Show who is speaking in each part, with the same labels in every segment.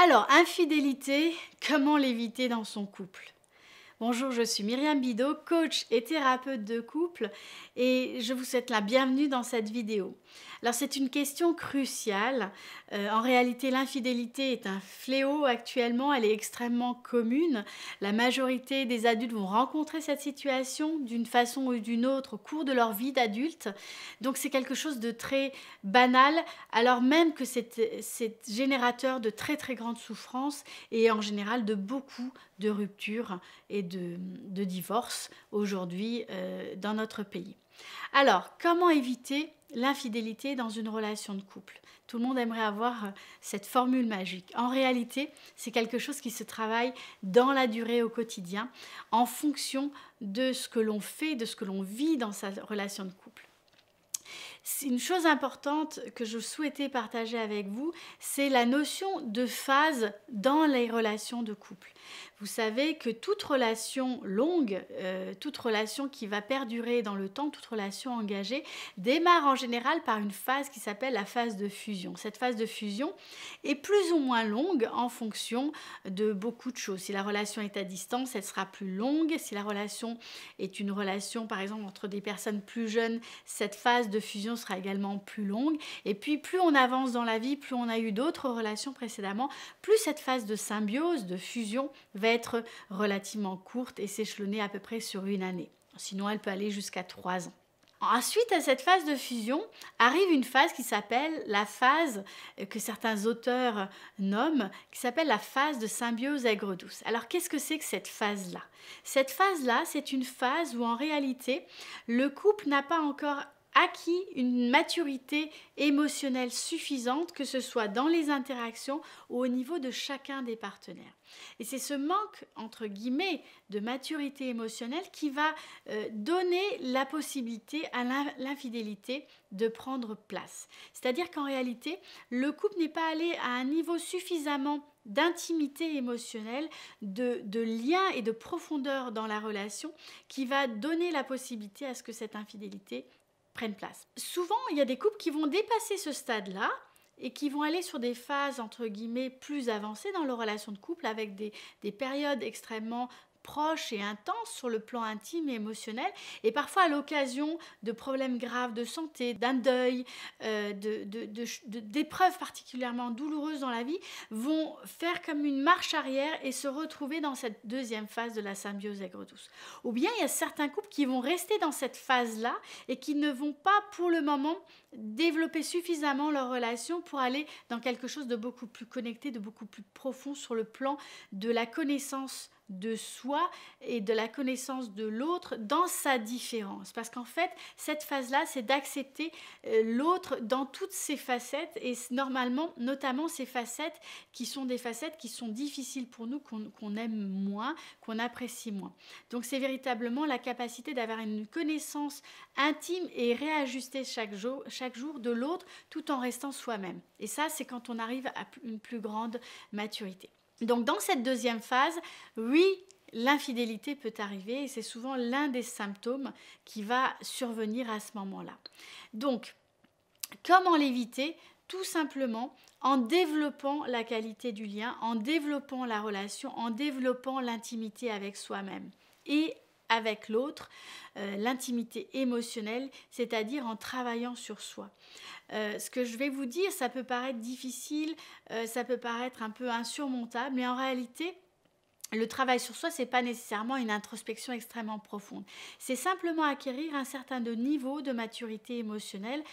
Speaker 1: Alors, infidélité, comment l'éviter dans son couple? Bonjour, je suis Myriam Bidot, coach et thérapeute de couple et je vous souhaite la bienvenue dans cette vidéo. Alors c'est une question cruciale. En réalité, l'infidélité est un fléau actuellement, elle est extrêmement commune. La majorité des adultes vont rencontrer cette situation d'une façon ou d'une autre au cours de leur vie d'adulte. Donc c'est quelque chose de très banal, alors même que c'est générateur de très très grandes souffrances et en général de beaucoup de ruptures et de divorces aujourd'hui dans notre pays. Alors, comment éviter l'infidélité dans une relation de couple? Tout le monde aimerait avoir cette formule magique. En réalité, c'est quelque chose qui se travaille dans la durée au quotidien, en fonction de ce que l'on fait, de ce que l'on vit dans sa relation de couple. C'est une chose importante que je souhaitais partager avec vous, c'est la notion de phase dans les relations de couple. Vous savez que toute relation longue, toute relation qui va perdurer dans le temps, toute relation engagée, démarre en général par une phase qui s'appelle la phase de fusion. Cette phase de fusion est plus ou moins longue en fonction de beaucoup de choses. Si la relation est à distance, elle sera plus longue. Si la relation est une relation, par exemple, entre des personnes plus jeunes, cette phase de fusion sera également plus longue. Et puis, plus on avance dans la vie, plus on a eu d'autres relations précédemment, plus cette phase de symbiose, de fusion, va être relativement courte et s'échelonner à peu près sur une année. Sinon, elle peut aller jusqu'à 3 ans. Ensuite, à cette phase de fusion, arrive une phase qui s'appelle la phase que certains auteurs nomment, qui s'appelle la phase de symbiose aigre-douce. Alors, qu'est-ce que c'est que cette phase-là? Cette phase-là, c'est une phase où en réalité, le couple n'a pas encore acquis une maturité émotionnelle suffisante, que ce soit dans les interactions ou au niveau de chacun des partenaires. Et c'est ce manque, entre guillemets, de maturité émotionnelle qui va donner la possibilité à l'infidélité de prendre place. C'est-à-dire qu'en réalité, le couple n'est pas allé à un niveau suffisamment d'intimité émotionnelle, de lien et de profondeur dans la relation qui va donner la possibilité à ce que cette infidélité prenne place. Souvent, il y a des couples qui vont dépasser ce stade-là et qui vont aller sur des phases, entre guillemets, plus avancées dans leur relation de couple avec des périodes extrêmement proches et intenses sur le plan intime et émotionnel, et parfois à l'occasion de problèmes graves de santé, d'un deuil, d'épreuves particulièrement douloureuses dans la vie, vont faire comme une marche arrière et se retrouver dans cette deuxième phase de la symbiose aigre-douce. Ou bien il y a certains couples qui vont rester dans cette phase-là et qui ne vont pas pour le moment développer suffisamment leur relation pour aller dans quelque chose de beaucoup plus connecté, de beaucoup plus profond sur le plan de la connaissance de soi et de la connaissance de l'autre dans sa différence. Parce qu'en fait, cette phase-là, c'est d'accepter l'autre dans toutes ses facettes et normalement, notamment ces facettes qui sont des facettes qui sont difficiles pour nous, qu'on aime moins, qu'on apprécie moins. Donc c'est véritablement la capacité d'avoir une connaissance intime et réajustée chaque jour de l'autre tout en restant soi-même. Et ça, c'est quand on arrive à une plus grande maturité. Donc dans cette deuxième phase, oui, l'infidélité peut arriver et c'est souvent l'un des symptômes qui va survenir à ce moment-là. Donc, comment l'éviter? Tout simplement en développant la qualité du lien, en développant la relation, en développant l'intimité avec soi-même et avec l'autre, l'intimité émotionnelle, c'est-à-dire en travaillant sur soi. Ce que je vais vous dire, ça peut paraître difficile, ça peut paraître un peu insurmontable, mais en réalité, le travail sur soi, ce n'est pas nécessairement une introspection extrêmement profonde. C'est simplement acquérir un certain niveau de maturité émotionnelle,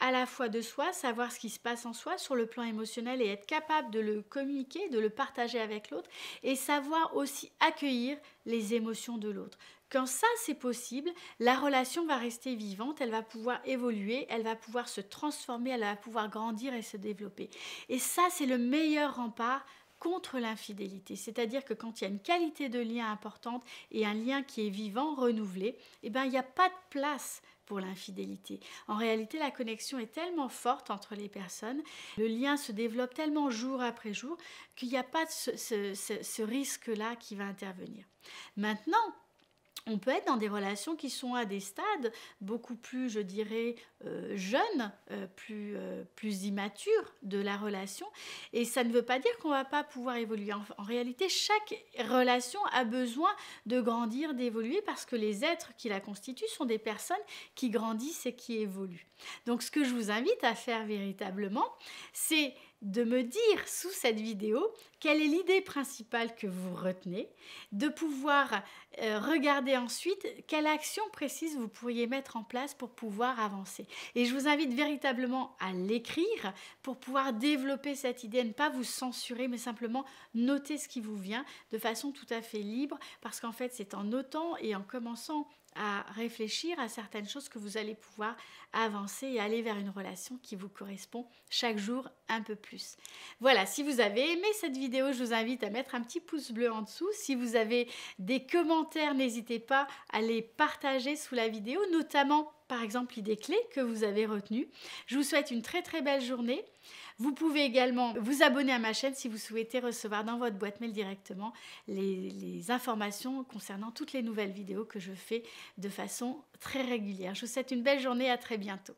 Speaker 1: à la fois de soi, savoir ce qui se passe en soi sur le plan émotionnel et être capable de le communiquer, de le partager avec l'autre, et savoir aussi accueillir les émotions de l'autre. Quand ça c'est possible, la relation va rester vivante, elle va pouvoir évoluer, elle va pouvoir se transformer, elle va pouvoir grandir et se développer. Et ça c'est le meilleur rempart contre l'infidélité. C'est-à-dire que quand il y a une qualité de lien importante et un lien qui est vivant, renouvelé, eh ben, il n'y a pas de place pour l'infidélité. En réalité, la connexion est tellement forte entre les personnes, le lien se développe tellement jour après jour qu'il n'y a pas ce risque-là qui va intervenir. Maintenant, On peut être dans des relations qui sont à des stades beaucoup plus, je dirais, jeunes, plus immatures de la relation. Et ça ne veut pas dire qu'on ne va pas pouvoir évoluer. En réalité, chaque relation a besoin de grandir, d'évoluer, parce que les êtres qui la constituent sont des personnes qui grandissent et qui évoluent. Donc ce que je vous invite à faire véritablement, c'est de me dire sous cette vidéo quelle est l'idée principale que vous retenez, de pouvoir regarder ensuite quelle action précise vous pourriez mettre en place pour pouvoir avancer. Et je vous invite véritablement à l'écrire pour pouvoir développer cette idée, ne pas vous censurer, mais simplement noter ce qui vous vient de façon tout à fait libre, parce qu'en fait c'est en notant et en commençant à réfléchir à certaines choses que vous allez pouvoir avancer et aller vers une relation qui vous correspond chaque jour un peu plus. Voilà, si vous avez aimé cette vidéo, je vous invite à mettre un petit pouce bleu en dessous. Si vous avez des commentaires, n'hésitez pas à les partager sous la vidéo, notamment par exemple l'idée clé que vous avez retenue. Je vous souhaite une très très belle journée. Vous pouvez également vous abonner à ma chaîne si vous souhaitez recevoir dans votre boîte mail directement les informations concernant toutes les nouvelles vidéos que je fais de façon très régulière. Je vous souhaite une belle journée, à très bientôt.